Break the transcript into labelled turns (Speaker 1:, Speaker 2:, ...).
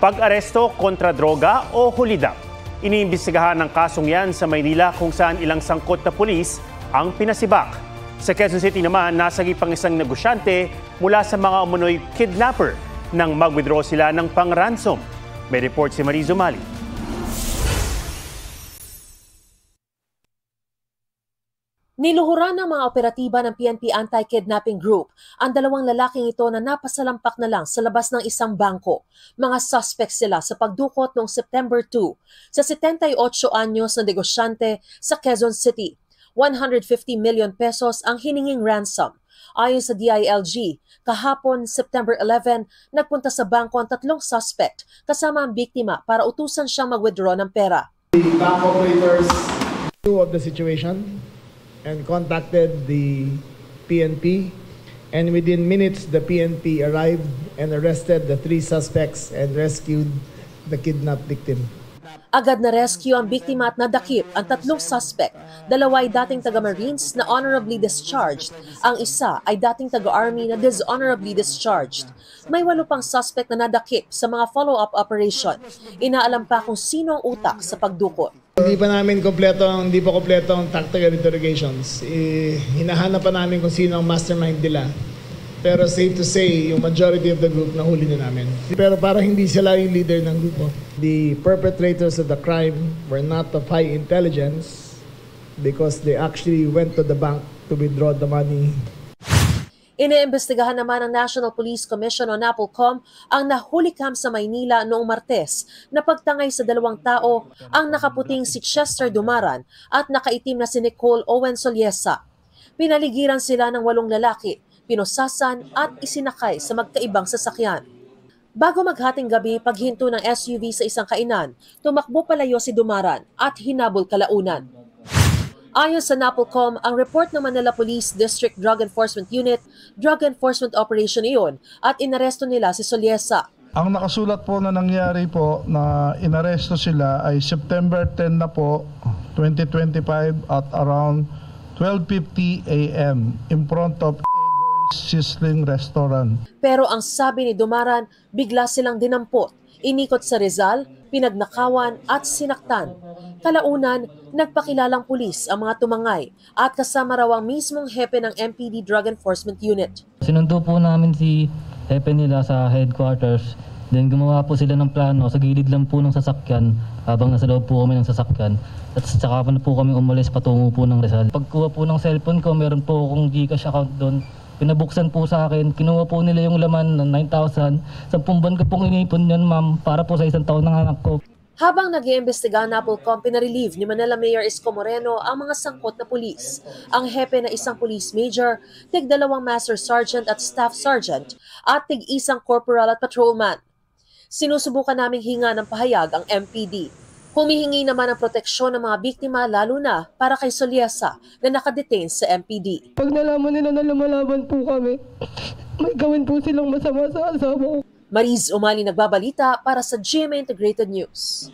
Speaker 1: Pag-aresto kontra droga o hulidap. Iniimbestigahan ng kasong yan sa Maynila kung saan ilang sangkot na pulis ang pinasibak. Sa Quezon City naman, nasagip ang isang negosyante mula sa mga umunoy kidnapper nang mag-withdraw sila ng pang-ransom. May report si Mariz Umali.
Speaker 2: Niluhuran ng mga operatiba ng PNP Anti-Kidnapping Group ang dalawang lalaking ito na napasalampak na lang sa labas ng isang bangko. Mga suspect sila sa pagdukot noong September 2 sa 78 anyos na negosyante sa Quezon City. 150 million pesos ang hininging ransom. Ayon sa DILG, kahapon September 11, nagpunta sa bangko ang tatlong suspect kasama ang biktima para utusan siyang mag-withdraw ng pera.
Speaker 3: The bank operators knew of the situation and contacted the PNP, and within minutes the PNP arrived and arrested the three suspects and rescued the kidnapped victim.
Speaker 2: Agad na rescue ang biktima at nadakip ang tatlong suspect. Dalawa ay dating taga-Marines na honorably discharged. Ang isa ay dating taga-Army na dishonorably discharged. May 8 pang suspect na nadakip sa mga follow-up operation. Inaalam pa kung sino ang utak sa pagdukot.
Speaker 3: Hindi pa kompleto ang tactical interrogations. Hinahanap pa namin kung sino ang mastermind nila. Pero safe to say, yung majority of the group nahuli na namin. Pero para hindi sila yung leader ng grupo. The perpetrators of the crime were not of high intelligence because they actually went to the bank to withdraw the money.
Speaker 2: Iniimbestigahan naman ng National Police Commission o NAPOLCOM ang nahulikam sa Maynila noong Martes na pagtangay sa 2 tao ang nakaputing si Chester Dumaran at nakaitim na si Nicole Owen Soliesa. Pinaligiran sila ng 8 lalaki, pinusasan at isinakay sa magkaibang sasakyan. Bago maghating gabi, paghinto ng SUV sa isang kainan, tumakbo palayo si Dumaran at hinabol kalaunan. Ayon sa NAPOLCOM, ang report ng Manila Police District Drug Enforcement Unit, drug enforcement operation iyon at inaresto nila si Soliesa.
Speaker 4: Ang nakasulat po na nangyari po na inaresto sila ay September 10 na po, 2025 at around 12:50 a.m. in front of Sizzling Restaurant.
Speaker 2: Pero ang sabi ni Dumaran, bigla silang dinampot, inikot sa Rizal, pinagnakawan at sinaktan. Kalaunan, nagpakilalang pulis ang mga tumangay at kasama raw ang mismong hepe ng MPD Drug Enforcement Unit.
Speaker 5: Sinundo po namin si hepe nila sa headquarters. Then gumawa po sila ng plano sa gilid lang po ng sasakyan habang nasa loob po kami ng sasakyan. At saka na po kami umalis patungo po ng Rizal. Pagkuha po ng cellphone ko, meron po akong GCash account doon. Pinabuksan po sa akin, kinuha po nila yung laman ng 9,000. 10 buwan ko pong inipon yun, ma'am, para po sa 1 taon ng anak ko.
Speaker 2: Habang nag-iimbestiga ang NAPOLCOM, pinarelieve ni Manila Mayor Isko Moreno ang mga sangkot na pulis. Ang hepe na isang police major, tig-2 master sergeant at staff sergeant, at tig-1 corporal at patrolman. Sinusubukan naming hinga ng pahayag ang MPD. Humihingi naman ng proteksyon ng mga biktima lalo na para kay Soliesa na nakadetain sa MPD.
Speaker 6: Pag nalaman nila na lumalaban po kami, may gawin po silang masama sa asawa ko.
Speaker 2: Mariz Umali nagbabalita para sa GMA Integrated News.